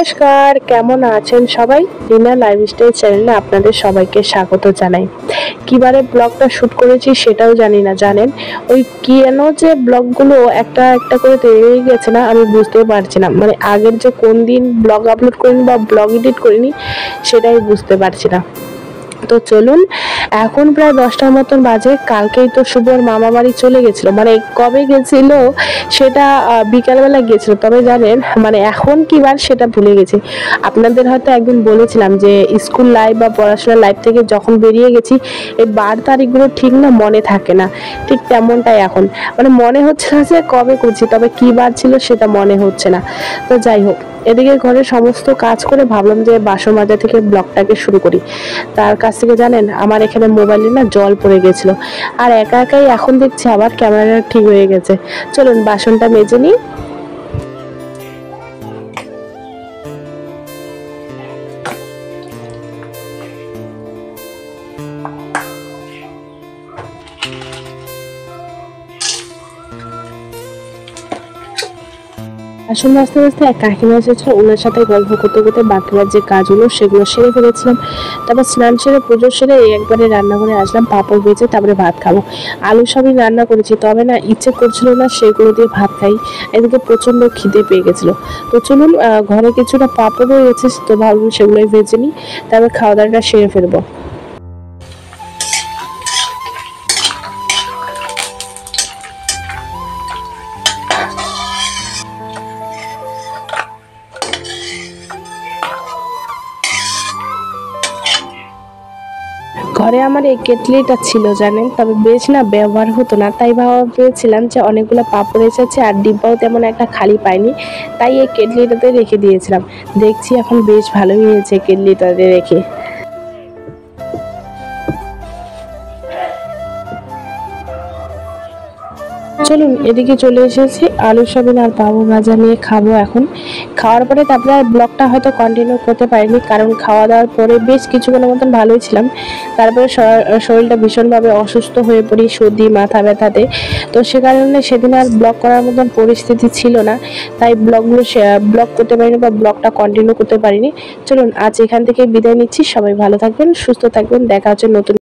নমস্কার, কেমন আছেন সবাই? রিনা লাইফস্টাইল চ্যানেলে আপনাদের সবাইকে স্বাগত জানাই। কিবারে ব্লগটা শুট করেছি সেটাও জানি না, জানেন ওই কেন যে ব্লগগুলো একটা একটা করে তৈরি গেছে না, আমি বুঝতে পারছি না। মানে আগের যে কোন দিন ব্লগ আপলোড করিনি বা ব্লগ এডিট করিনি সেটাই বুঝতে পারছি না। তো চলুন, এখন প্রায় 10টার মতন বাজে। কালকেই তো শুভর মামা বাড়ি চলে গেছিল, মানে কবে গেছিল সেটা বিকালবেলা গেছিল, তবে জানেন মানে এখন কি বার সেটা ভুলে গেছি। আপনাদের হয়তো একদিন বলেছিলাম যে স্কুল লাইফ বা পড়াশোনার লাইফ থেকে যখন বেরিয়ে গেছি এই বার তারিখগুলো ঠিক না মনে থাকে না, ঠিক তেমনটাই এখন। মানে মনে হচ্ছে না যে কবে করছি, তবে কি বার ছিল সেটা মনে হচ্ছে না। তো যাই হোক, এদিকে ঘরের সমস্ত কাজ করে ভাবলাম যে বাসন মাজা থেকে ব্লগটাকে শুরু করি। তার কাছ থেকে জানেন আমার এখানে মোবাইলে না জল পড়ে গেছিল, আর একা একাই এখন দেখছি আবার ক্যামেরাটা ঠিক হয়ে গেছে। চলুন বাসনটা মেজে নিই। বাসন মাজতে মাজতে এক কাকিমা এসেছিল, ওনার সাথে গল্প করতে করতে বাকিবার যে কাজগুলো সেগুলো সেরে ফেলেছিলাম। তারপর স্নান সেরে পুজো সেরে একবারে রান্নাঘরে আসলাম, পাঁপড় ভেজে তারপরে ভাত খাবো। আলু সবই রান্না করেছি, তবে না ইচ্ছে করছিল না সেগুলো দিয়ে ভাত খাই। এদিকে প্রচণ্ড খিদে পেয়ে গেছিলো। তো চলুন, ঘরে কিছুটা পাঁপড় রয়ে গেছে, তো ভাবলাম সেগুলোই ভেজে নিই, তারপর খাওয়া দাওয়াটা সেরে ফেলবো। ঘরে আমার এই কেটলিটা ছিল জানেন, তবে বেশ না ব্যবহার হতো না, তাই ভেবেছিলাম যে অনেকগুলো পাপড় এসেছে আর ডিব্বাও তেমন একটা খালি পাইনি, তাই এই কেটলিটাতে রেখে দিয়েছিলাম। দেখছি এখন বেশ ভালোই হয়েছে কেটলিটাতে রেখে। চলুন, এদিকে চলে এসেছি, আলু সয়াবিন আর পাপড় ভাজা নিয়ে খাবো এখন। খাওয়ার পরে তারপরে আর ব্লগটা হয়তো কন্টিনিউ করতে পারিনি, কারণ খাওয়া দাওয়ার পরে বেশ কিছুক্ষণের মতন ভালোই ছিলাম। তারপরে শরীরটা ভীষণভাবে অসুস্থ হয়ে পড়ি, সর্দি মাথা ব্যথাতে। তো সে কারণে সেদিন আর ব্লগ করার মতন পরিস্থিতি ছিল না, তাই ব্লগ করতে পারিনি বা ব্লগটা কন্টিনিউ করতে পারিনি। চলুন আজ এখান থেকে বিদায় নিচ্ছি, সবাই ভালো থাকবেন, সুস্থ থাকবেন, দেখা হচ্ছে নতুন